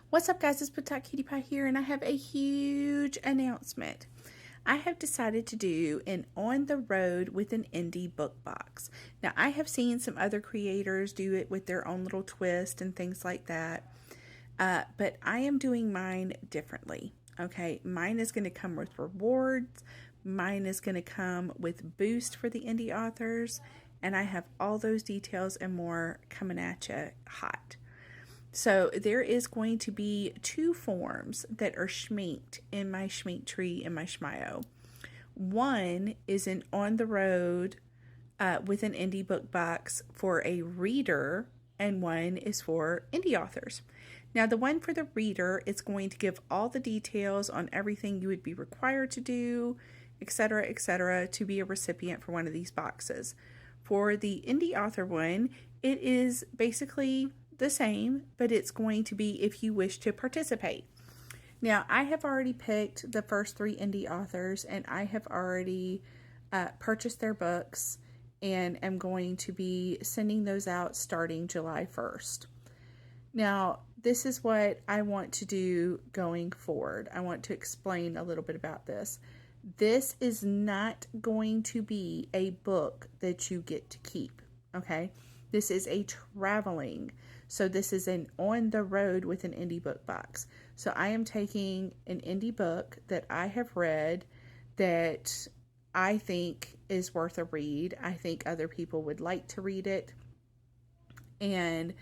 What's up, guys? It's booktokqutiepie here, and I have a huge announcement. I have decided to do an on the road with an indie book box. Now, I have seen some other creators do it with their own little twist and things like that, but I am doing mine differently. Okay, mine is going to come with rewards, mine is going to come with boost for the indie authors, and I have all those details and more coming at you hot. So there is going to be two forms that are schminked in my schmink tree in my Schmio. One is an on the road with an indie book box for a reader, and one is for indie authors. Now, the one for the reader is going to give all the details on everything you would be required to do, etc., to be a recipient for one of these boxes. For the indie author one, it is basically the same, but it's going to be if you wish to participate. Now, I have already picked the first three indie authors, and I have already purchased their books and am going to be sending those out starting July 1st. Now, this is what I want to do going forward. I want to explain a little bit about this. This is not going to be a book that you get to keep, okay? This is a traveling. So this is an on the road with an indie book box. So I am taking an indie book that I have read that I think is worth a read. I think other people would like to read it. And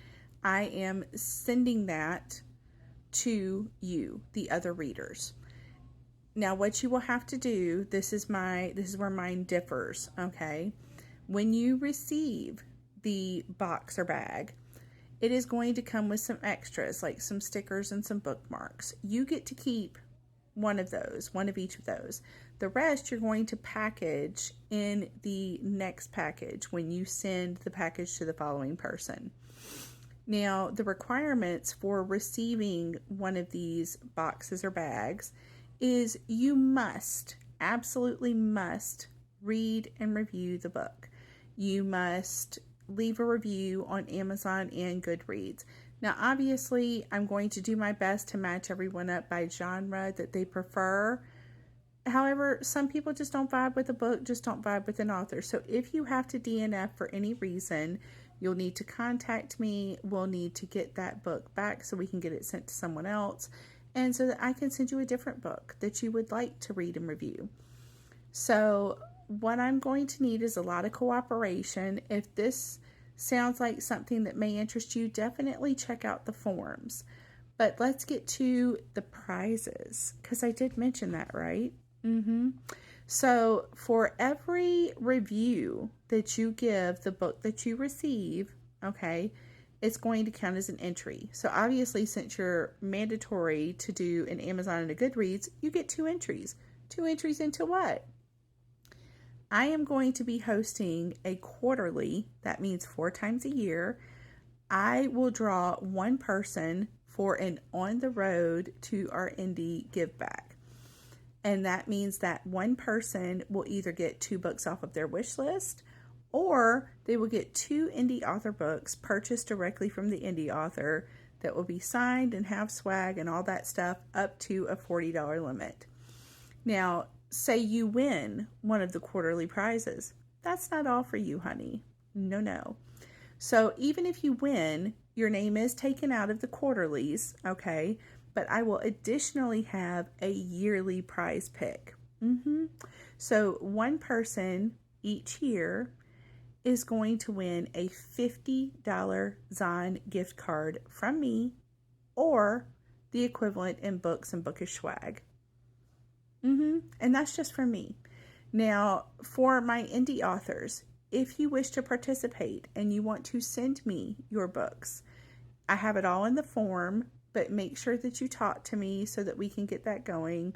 I am sending that to you, the other readers. Now, what you will have to do, this is where mine differs, okay? When you receive the box or bag, it is going to come with some extras, like some stickers and some bookmarks. You get to keep one of those, one of each of those. The rest you're going to package in the next package when you send the package to the following person. Now, the requirements for receiving one of these boxes or bags is you must, absolutely must, read and review the book. You must leave a review on Amazon and Goodreads. Now, obviously, I'm going to do my best to match everyone up by genre that they prefer. However, some people just don't vibe with a book, just don't vibe with an author. So if you have to DNF for any reason, you'll need to contact me. We'll need to get that book back so we can get it sent to someone else, and so that I can send you a different book that you would like to read and review. So what I'm going to need is a lot of cooperation. If this sounds like something that may interest you, definitely check out the forums. But let's get to the prizes, because I did mention that, right? So for every review that you give the book that you receive, okay, it's going to count as an entry. So obviously, since you're mandatory to do an Amazon and a Goodreads, you get 2 entries. 2 entries into what? I am going to be hosting a quarterly, that means 4 times a year. I will draw one person for an on the road to our indie give back. And that means that one person will either get 2 books off of their wish list, or they will get 2 indie author books purchased directly from the indie author that will be signed and have swag and all that stuff up to a $40 limit. Now, say you win one of the quarterly prizes. That's not all for you, honey. No. So even if you win, your name is taken out of the quarterlies, okay? But I will additionally have a yearly prize pick. So one person each year is going to win a $50 Zon gift card from me, or the equivalent in books and bookish swag. And that's just for me. Now, for my indie authors, if you wish to participate and you want to send me your books, I have it all in the form, but make sure that you talk to me so that we can get that going.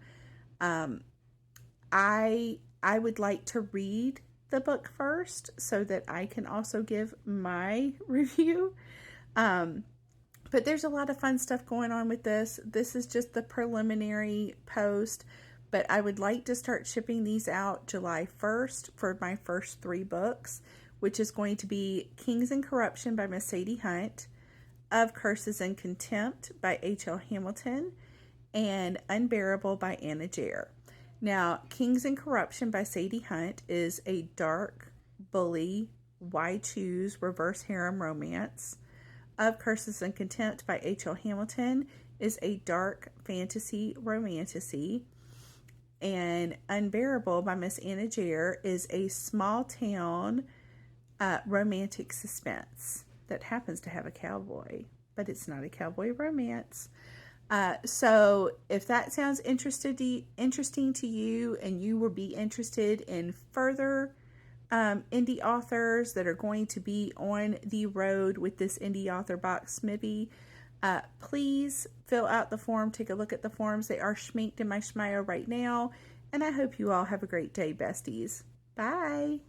I would like to read the book first so that I can also give my review. But there's a lot of fun stuff going on with this. This is just the preliminary post, but I would like to start shipping these out July 1st for my first 3 books, which is going to be Kings and Corruption by Miss Sadie Hunt, Of Curses and Contempt by H.L. Hamilton, and Unbearable by Anna Jere. Now, Kings and Corruption by Sadie Hunt is a dark, bully, why choose reverse harem romance. Of Curses and Contempt by H.L. Hamilton is a dark fantasy romantasy. And Unbearable by Miss Anna Jere is a small town romantic suspense that happens to have a cowboy, but it's not a cowboy romance. So if that sounds interesting to you, and you will be interested in further indie authors that are going to be on the road with this indie author box, Smibby, please fill out the form. Take a look at the forms. They are schminked in my Schmio right now. And I hope you all have a great day, besties. Bye.